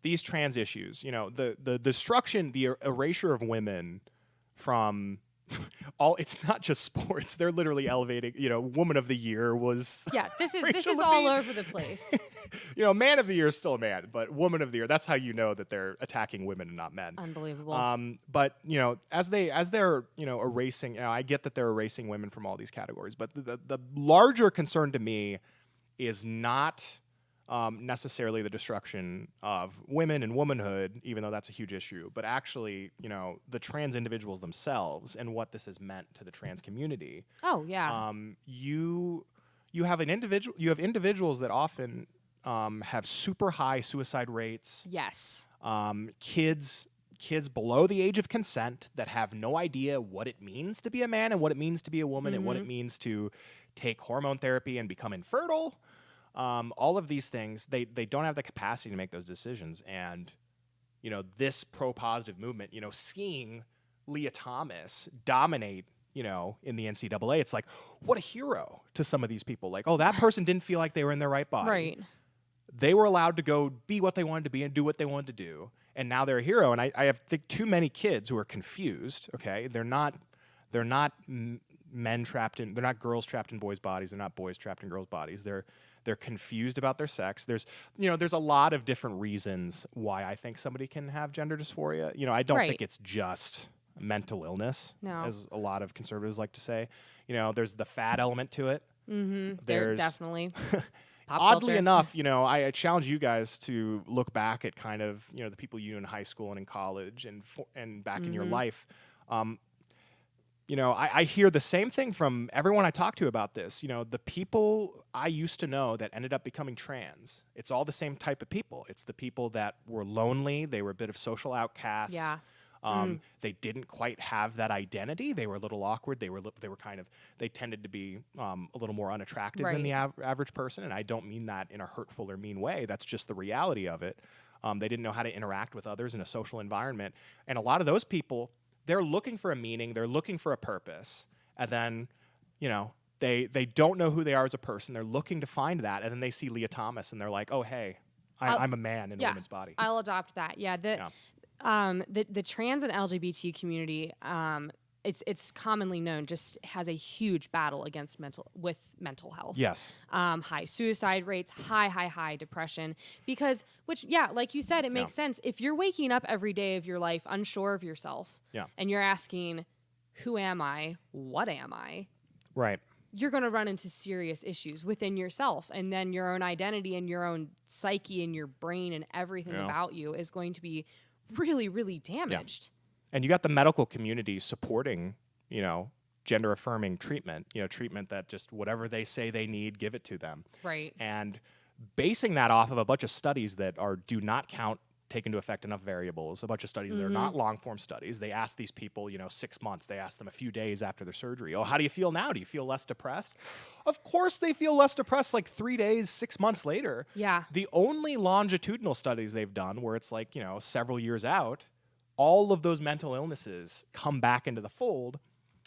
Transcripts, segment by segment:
these trans issues, the destruction, the erasure of women from it's not just sports. They're literally elevating, Woman of the Year was this is Rachel all Levine. over the place. Man of the Year is still a man, but Woman of the Year, that's how you know that they're attacking women and not men. Unbelievable. But as they're erasing, I get that they're erasing women from all these categories, but the larger concern to me is not necessarily the destruction of women and womanhood, even though that's a huge issue, but actually, the trans individuals themselves and what this has meant to the trans community. Oh yeah. You have individuals that often have super high suicide rates. Yes. Kids below the age of consent that have no idea what it means to be a man and what it means to be a woman and what it means to take hormone therapy and become infertile. All of these things, they don't have the capacity to make those decisions. And, this pro-positive movement, seeing Leah Thomas dominate, in the NCAA, it's like, what a hero to some of these people. Like, oh, that person didn't feel like they were in their right body. Right. They were allowed to go be what they wanted to be and do what they wanted to do. And now they're a hero. And I think too many kids who are confused, okay? They're not men trapped in, they're not girls trapped in boys' bodies. They're not boys trapped in girls' bodies. They're confused about their sex. There's a lot of different reasons why I think somebody can have gender dysphoria. I don't think it's just mental illness, as a lot of conservatives like to say. There's the fad element to it. Mm-hmm. There's definitely. Oddly enough, I challenge you guys to look back at kind of, the people you knew in high school and in college and back in your life. I hear the same thing from everyone I talk to about this. The people I used to know that ended up becoming trans, it's all the same type of people. It's the people that were lonely. They were a bit of social outcasts. Yeah. They didn't quite have that identity. They were a little awkward. They tended to be a little more unattractive than the average person. And I don't mean that in a hurtful or mean way. That's just the reality of it. They didn't know how to interact with others in a social environment. And a lot of those people, they're looking for a meaning, they're looking for a purpose, and then, they don't know who they are as a person. They're looking to find that, and then they see Leah Thomas, and they're like, oh, hey, I'm a man in a woman's body. I'll adopt that. Yeah, the trans and LGBT community, it's commonly known, just has a huge battle against mental health. Yes. High suicide rates, high depression, which like you said, it makes sense. If you're waking up every day of your life unsure of yourself, and you're asking, who am I? What am I? Right. You're going to run into serious issues within yourself, and then your own identity and your own psyche and your brain and everything about you is going to be really, really damaged. Yeah. And you got the medical community supporting, gender affirming treatment, treatment that just whatever they say they need, give it to them. Right. And basing that off of a bunch of studies that do not take into effect enough variables, a bunch of studies that are not long form studies. They ask these people, 6 months, they ask them a few days after their surgery, oh, how do you feel now? Do you feel less depressed? Of course they feel less depressed like 3 days, 6 months later. Yeah. The only longitudinal studies they've done where it's like, several years out, all of those mental illnesses come back into the fold.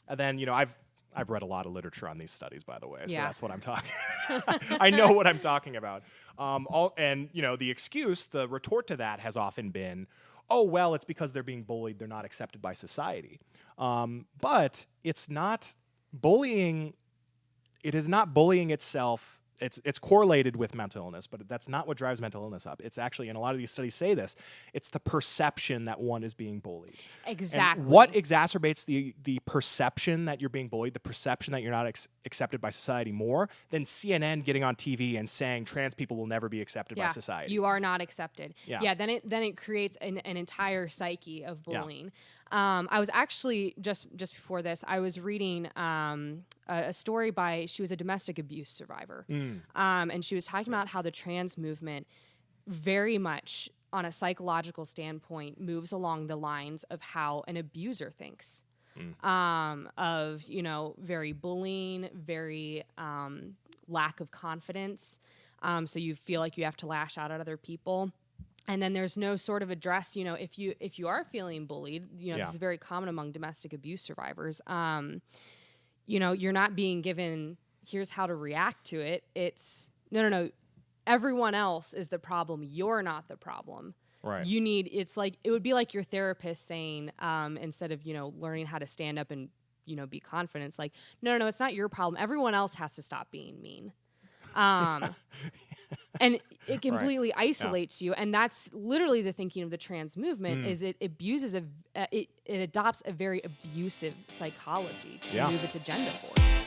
And then, I've read a lot of literature on these studies, by the way, so that's what I'm talking. I know what I'm talking about. The excuse, the retort to that has often been, oh, well, it's because they're being bullied, they're not accepted by society. But it's not bullying. It is not bullying itself. It's correlated with mental illness, but that's not what drives mental illness up. It's actually, and a lot of these studies say this, it's the perception that one is being bullied. Exactly. And what exacerbates the perception that you're being bullied, the perception that you're not accepted by society more than CNN getting on TV and saying trans people will never be accepted by society. You are not accepted. Yeah. Then it creates an entire psyche of bullying. I was actually just before this, I was reading a story she was a domestic abuse survivor, and she was talking about how the trans movement very much on a psychological standpoint moves along the lines of how an abuser thinks. Of very bullying, very lack of confidence. So you feel like you have to lash out at other people. And then there's no sort of address, if you are feeling bullied, this is very common among domestic abuse survivors. You're not being given, here's how to react to it. It's no. Everyone else is the problem. You're not the problem. Right. You need, it's like, it would be like your therapist saying, instead of, learning how to stand up and, be confident, it's like, no, it's not your problem. Everyone else has to stop being mean. And it completely isolates you. And that's literally the thinking of the trans movement is it abuses, it adopts a very abusive psychology to move its agenda forward.